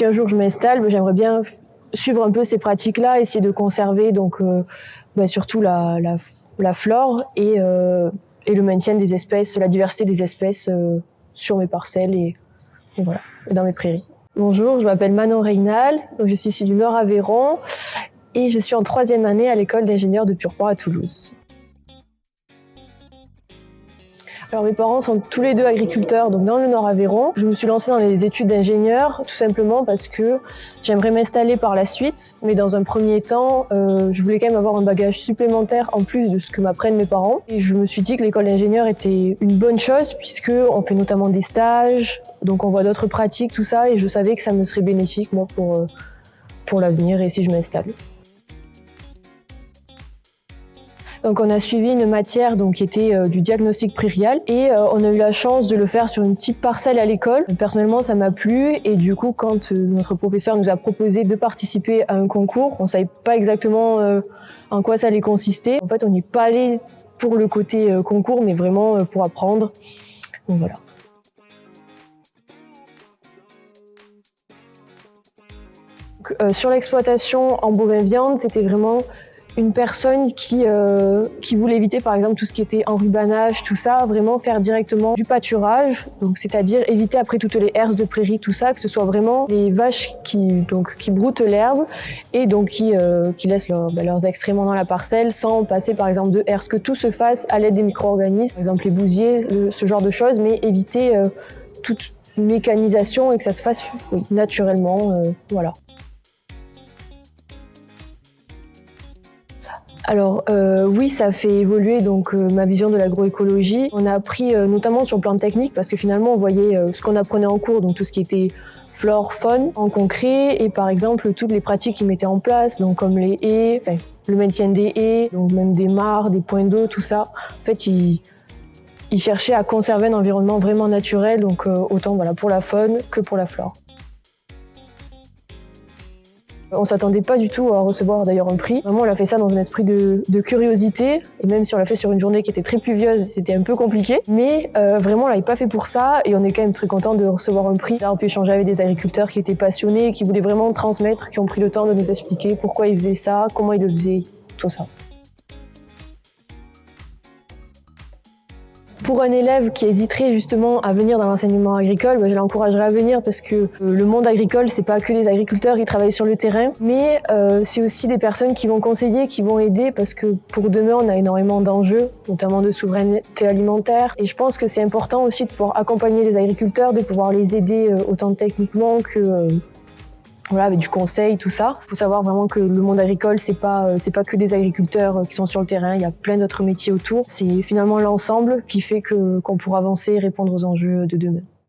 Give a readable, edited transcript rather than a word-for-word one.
si un jour je m'installe, j'aimerais bien suivre un peu ces pratiques-là, essayer de conserver donc, surtout la flore et le maintien des espèces, la diversité des espèces sur mes parcelles et voilà, et dans mes prairies. Bonjour, je m'appelle Manon Reynal, donc je suis issue du Nord Aveyron et je suis en 3e année à l'école d'ingénieurs de Purpan à Toulouse. Alors mes parents sont tous les deux agriculteurs, donc dans le Nord Aveyron. Je me suis lancée dans les études d'ingénieur tout simplement parce que j'aimerais m'installer par la suite, mais dans un premier temps, je voulais quand même avoir un bagage supplémentaire en plus de ce que m'apprennent mes parents. Et je me suis dit que l'école d'ingénieur était une bonne chose puisqu'on fait notamment des stages, donc on voit d'autres pratiques, tout ça, et je savais que ça me serait bénéfique moi pour l'avenir et si je m'installe. Donc on a suivi une matière qui était du diagnostic prairial et on a eu la chance de le faire sur une petite parcelle à l'école. Personnellement, ça m'a plu et du coup, quand notre professeur nous a proposé de participer à un concours, on ne savait pas exactement en quoi ça allait consister. En fait, on n'est pas allé pour le côté concours, mais vraiment pour apprendre. Donc voilà. Sur l'exploitation en bovin viande, c'était vraiment une personne qui voulait éviter par exemple tout ce qui était enrubanage, tout ça, vraiment faire directement du pâturage, donc c'est-à-dire éviter après toutes les herses de prairie, tout ça, que ce soit vraiment les vaches qui broutent l'herbe et donc qui laissent leurs excréments dans la parcelle sans passer par exemple de herse, que tout se fasse à l'aide des micro-organismes, par exemple les bousiers, ce genre de choses, mais éviter toute mécanisation et que ça se fasse naturellement, voilà. Alors oui, ça fait évoluer ma vision de l'agroécologie. On a appris notamment sur le plan technique parce que finalement on voyait ce qu'on apprenait en cours, donc tout ce qui était flore, faune en concret et par exemple toutes les pratiques qu'ils mettaient en place, donc comme les haies, le maintien des haies, donc même des mares, des points d'eau, tout ça. En fait, ils cherchaient à conserver un environnement vraiment naturel, donc autant pour la faune que pour la flore. On ne s'attendait pas du tout à recevoir d'ailleurs un prix. Vraiment, on a fait ça dans un esprit de curiosité. Et même si on l'a fait sur une journée qui était très pluvieuse, c'était un peu compliqué. Mais vraiment, on ne l'avait pas fait pour ça. Et on est quand même très content de recevoir un prix. Là, on peut échanger avec des agriculteurs qui étaient passionnés, qui voulaient vraiment transmettre, qui ont pris le temps de nous expliquer pourquoi ils faisaient ça, comment ils le faisaient, tout ça. Pour un élève qui hésiterait justement à venir dans l'enseignement agricole, je l'encouragerais à venir parce que le monde agricole, c'est pas que des agriculteurs qui travaillent sur le terrain, mais c'est aussi des personnes qui vont conseiller, qui vont aider parce que pour demain, on a énormément d'enjeux, notamment de souveraineté alimentaire. Et je pense que c'est important aussi de pouvoir accompagner les agriculteurs, de pouvoir les aider autant techniquement que avec du conseil, tout ça. Il faut savoir vraiment que le monde agricole, c'est pas que des agriculteurs qui sont sur le terrain, il y a plein d'autres métiers autour. C'est finalement l'ensemble qui fait qu'on pourra avancer et répondre aux enjeux de demain.